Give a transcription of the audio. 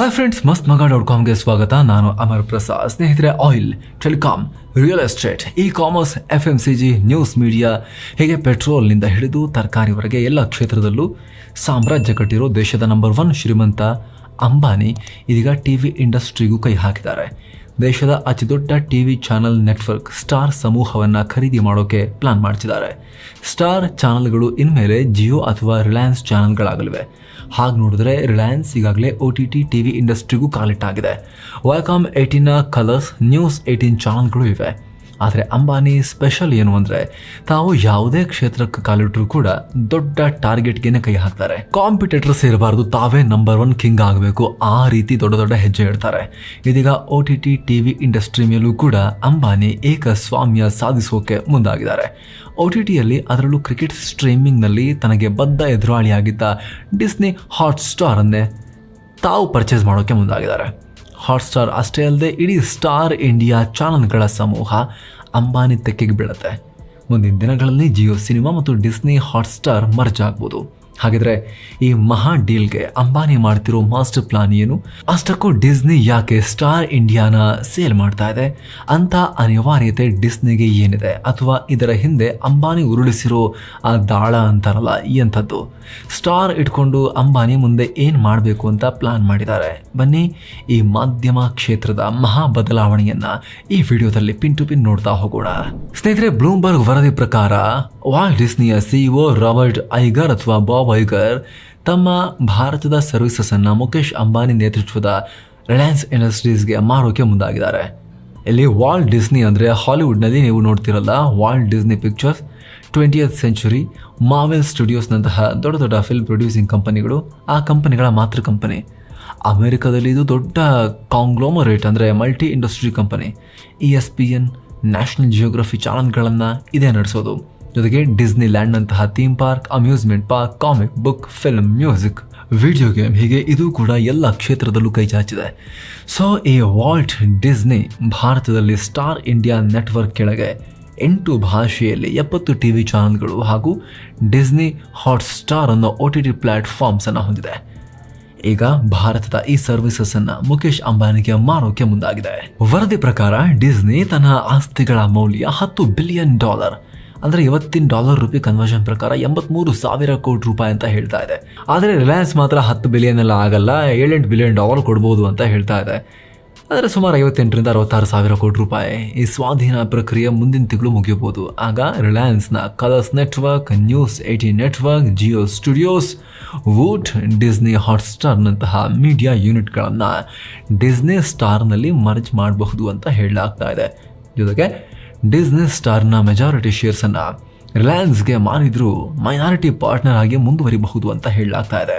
Hi friends, ಮಸ್ತ್ ಮಗ .comಗೆ ಸ್ವಾಗತ. ನಾನು ಅಮರ್ ಪ್ರಸಾದ್. ಸ್ನೇಹಿತರೆ, oil, telecom, real estate, E commerce, FMCG, news media, ಹೀಗೆ ಪೆಟ್ರೋಲ್ನಿಂದ ಹಿಡಿದು ತರಕಾರಿವರೆಗೆ ಎಲ್ಲ ಕ್ಷೇತ್ರದಲ್ಲೂ ಸಾಮ್ರಾಜ್ಯ ಕಟ್ಟಿರೋ ದೇಶದ ನಂಬರ್ 1 ಶ್ರೀಮಂತ ಅಂಬಾನಿ ಇದೀಗ ಟಿವಿ ಇಂಡಸ್ಟ್ರಿಗೂ ಕೈ ಹಾಕಿದ್ದಾರೆ. ದೇಶದ ಅತಿದೊಡ್ಡ ಟಿವಿ ಚಾನೆಲ್ ನೆಟ್ವರ್ಕ್ ಸ್ಟಾರ್ ಸಮೂಹವನ್ನು ಖರೀದಿ ಮಾಡೋಕೆ ಪ್ಲಾನ್ ಮಾಡ್ತಿದ್ದಾರೆ. ಸ್ಟಾರ್ ಚಾನೆಲ್ಗಳು ಇನ್ಮೇಲೆ ಜಿಯೋ ಅಥವಾ ರಿಲಯನ್ಸ್ ಚಾನೆಲ್ಗಳಾಗಲಿವೆ. ಹಾಗೆ ನೋಡಿದ್ರೆ ರಿಲಯನ್ಸ್ ಈಗಾಗಲೇ OTT ಟಿವಿ ಇಂಡಸ್ಟ್ರಿಗೂ ಕಾಲಿಟ್ಟಾಗಿದೆ. ವೈಕಾಮ್ 18ನ ಕಲರ್ಸ್, ನ್ಯೂಸ್ 18 ಚಾನಲ್ಗಳು ಇವೆ. ಆದರೆ ಅಂಬಾನಿ ಸ್ಪೆಷಲ್ ಏನು ಅಂದರೆ, ತಾವು ಯಾವುದೇ ಕ್ಷೇತ್ರಕ್ಕೆ ಕಾಲಿಟ್ಟರೂ ಕೂಡ ದೊಡ್ಡ ಟಾರ್ಗೆಟ್ಗೆ ಕೈ ಹಾಕ್ತಾರೆ. ಕಾಂಪಿಟೇಟರ್ಸ್ ಇರಬಾರ್ದು, ತಾವೇ ನಂಬರ್ 1 ಕಿಂಗ್ ಆಗಬೇಕು, ಆ ರೀತಿ ದೊಡ್ಡ ದೊಡ್ಡ ಹೆಜ್ಜೆ ಇಡ್ತಾರೆ. ಇದೀಗ OTT ಟಿವಿ ಇಂಡಸ್ಟ್ರಿ ಮೇಲೂ ಕೂಡ ಅಂಬಾನಿ ಏಕಸ್ವಾಮ್ಯ ಸಾಧಿಸೋಕೆ ಮುಂದಾಗಿದ್ದಾರೆ. OTTಯಲ್ಲಿ ಅದರಲ್ಲೂ ಕ್ರಿಕೆಟ್ ಸ್ಟ್ರೀಮಿಂಗ್ನಲ್ಲಿ ತನಗೆ ಬದ್ಧ ಎದುರಾಳಿಯಾಗಿದ್ದ ಡಿಸ್ನಿ ಹಾಟ್ಸ್ಟಾರ್ ಅನ್ನೇ ತಾವು ಪರ್ಚೇಸ್ ಮಾಡೋಕೆ ಮುಂದಾಗಿದ್ದಾರೆ. ಹಾಟ್ಸ್ಟಾರ್ ಅಷ್ಟೇ ಅಲ್ಲದೆ ಇಡೀ ಸ್ಟಾರ್ ಇಂಡಿಯಾ ಚಾನಲ್ಗಳ ಸಮೂಹ ಅಂಬಾನಿ ತೆಕ್ಕೆಗೆ ಬೀಳುತ್ತೆ. ಮುಂದಿನ ದಿನಗಳಲ್ಲಿ ಜಿಯೋ ಸಿನಿಮಾ ಮತ್ತು ಡಿಸ್ನಿ ಹಾಟ್ಸ್ಟಾರ್ ಮರ್ಜ್ ಆಗ್ಬೋದು. ಹಾಗಿದ್ರೆ ಈ ಮಹಾ ಡೀಲ್ಗೆ ಅಂಬಾನಿ ಮಾಡ್ತಿರೋ ಮಾಸ್ಟರ್ ಪ್ಲಾನ್ ಏನು? ಅಷ್ಟಕ್ಕೂ ಡಿಸ್ನಿ ಯಾಕೆ ಸ್ಟಾರ್ ಇಂಡಿಯಾನ ಸೇಲ್ ಮಾಡ್ತಾ ಇದೆ ಅಂತ ಅನಿವಾರ್ಯತೆ ಡಿಸ್ನಿಗೆ ಏನಿದೆ? ಅಥವಾ ಇದರ ಹಿಂದೆ ಅಂಬಾನಿ ಉರುಳಿಸಿರೋ ಆ ದಾಳ ಅಂತಾರಲ್ಲ, ಎಂಥದ್ದು? ಸ್ಟಾರ್ ಇಟ್ಕೊಂಡು ಅಂಬಾನಿ ಮುಂದೆ ಏನು ಮಾಡಬೇಕು ಅಂತ ಪ್ಲಾನ್ ಮಾಡಿದ್ದಾರೆ. ಬನ್ನಿ ಈ ಮಾಧ್ಯಮ ಕ್ಷೇತ್ರದ ಮಹಾ ಬದಲಾವಣೆಯನ್ನ ಈ ವಿಡಿಯೋದಲ್ಲಿ ಪಿನ್ ಟು ಪಿನ್ ನೋಡ್ತಾ ಹೋಗೋಣ. ಸ್ನೇಹಿತರೆ, ಬ್ಲೂಮ್ಬರ್ಗ್ ವರದಿ ಪ್ರಕಾರ ವಾಲ್ಟ್ ಡಿಸ್ನಿಯ CEO ರಾಬರ್ಟ್ ಐಗರ್ ಅಥವಾ ಬಾಬ್ ಐಗರ್ ತಮ್ಮ ಭಾರತದ ಸರ್ವಿಸಸ್ ಅನ್ನ ಮುಖೇಶ್ ಅಂಬಾನಿ ನೇತೃತ್ವದ ರಿಲಯನ್ಸ್ ಇಂಡಸ್ಟ್ರೀಸ್ಗೆ ಮಾರೋಕೆ ಮುಂದಾಗಿದ್ದಾರೆ. ಇಲ್ಲಿ ವಾಲ್ಟ್ ಡಿಸ್ನಿ ಅಂದರೆ ಹಾಲಿವುಡ್ನಲ್ಲಿ ನೀವು ನೋಡ್ತಿರಲ್ಲ, Walt Disney Pictures, 20th century, Marvel ಸ್ಟುಡಿಯೋಸ್ನಂತಹ ದೊಡ್ಡ ದೊಡ್ಡ ಫಿಲ್ಮ್ ಪ್ರೊಡ್ಯೂಸಿಂಗ್ ಕಂಪನಿಗಳು, ಆ ಕಂಪನಿಗಳ ಮಾತೃ ಕಂಪನಿ. ಅಮೆರಿಕದಲ್ಲಿ ಇದು ದೊಡ್ಡ ಕಾಂಗ್ಲೋಮರೇಟ್ ಅಂದರೆ multi industry company. ESPN, National Geographic ಚಾನಲ್ಗಳನ್ನು ಇದೇ ನಡೆಸೋದು. ಜೊತೆಗೆ ಡಿಸ್ನಿ ಲ್ಯಾಂಡ್ ನಂತಹ theme park, amusement park, comic book, film, music, video game, ಹೀಗೆ ಇದು ಕೂಡ ಎಲ್ಲ ಕ್ಷೇತ್ರದಲ್ಲೂ ಕೈ ಚಾಚಿದೆ. ಸೊ ಈ ವಾಲ್ಟ್ ಡಿಸ್ನಿ ಭಾರತದಲ್ಲಿ ಸ್ಟಾರ್ ಇಂಡಿಯಾ ನೆಟ್ವರ್ಕ್ ಕೆಳಗೆ 8 ಭಾಷೆಯಲ್ಲಿ 70 ಟಿವಿ ಚಾನಲ್ಗಳು ಹಾಗೂ ಡಿಸ್ನಿ ಹಾಟ್ಸ್ಟಾರ್ ಅನ್ನೋ OTT ಪ್ಲಾಟ್ಫಾರ್ಮ್ಸ್ ಅನ್ನು ಹೊಂದಿದೆ. ಈಗ ಭಾರತದ ಈ ಸರ್ವಿಸಸ್ ಅನ್ನ ಮುಖೇಶ್ ಅಂಬಾನಿಗೆ ಮಾರೋಕೆ ಮುಂದಾಗಿದೆ. ವರದಿ ಪ್ರಕಾರ ಡಿಸ್ನಿ ತನ್ನ ಆಸ್ತಿಗಳ ಮೌಲ್ಯ $10 ಬಿಲಿಯನ್, ಅಂದರೆ ಇವತ್ತಿನ $ರೂಪಿ ಕನ್ವರ್ಷನ್ ಪ್ರಕಾರ 83,000 ಕೋಟಿ ರೂಪಾಯಿ ಅಂತ ಹೇಳ್ತಾ ಇದೆ. ಆದರೆ ರಿಲಯನ್ಸ್ ಮಾತ್ರ $10 ಬಿಲಿಯನ್ ಎಲ್ಲ ಆಗಲ್ಲ, $7-8 ಬಿಲಿಯನ್ ಕೊಡ್ಬೋದು ಅಂತ ಹೇಳ್ತಾ ಇದೆ. ಆದರೆ ಸುಮಾರು 58,000 ರಿಂದ 66,000 ಕೋಟಿ ರೂಪಾಯಿ. ಈ ಸ್ವಾಧೀನ ಪ್ರಕ್ರಿಯೆ ಮುಂದಿನ ತಿಂಗಳು ಮುಗಿಯಬಹುದು. ಆಗ ರಿಲಯನ್ಸ್ನ Colors network, news 18 network, Jio studios, Voot, Disney ಹಾಟ್ಸ್ಟಾರ್ನಂತಹ ಮೀಡಿಯಾ ಯೂನಿಟ್ಗಳನ್ನು ಡಿಸ್ನಿ ಸ್ಟಾರ್ನಲ್ಲಿ ಮರ್ಜ್ ಮಾಡಬಹುದು ಅಂತ ಹೇಳಲಾಗ್ತಾ ಇದೆ. ಜೊತೆಗೆ ಡಿಸ್ನಿ ಸ್ಟಾರ್ನ ಮೆಜಾರಿಟಿ ಶೇರ್ಸನ್ನು ರಿಲಯನ್ಸ್ಗೆ ಮಾರಿದ್ರೂ ಮೈನಾರಿಟಿ ಪಾರ್ಟ್ನರ್ ಆಗಿ ಮುಂದುವರಿಬಹುದು ಅಂತ ಹೇಳಲಾಗ್ತಾ ಇದೆ.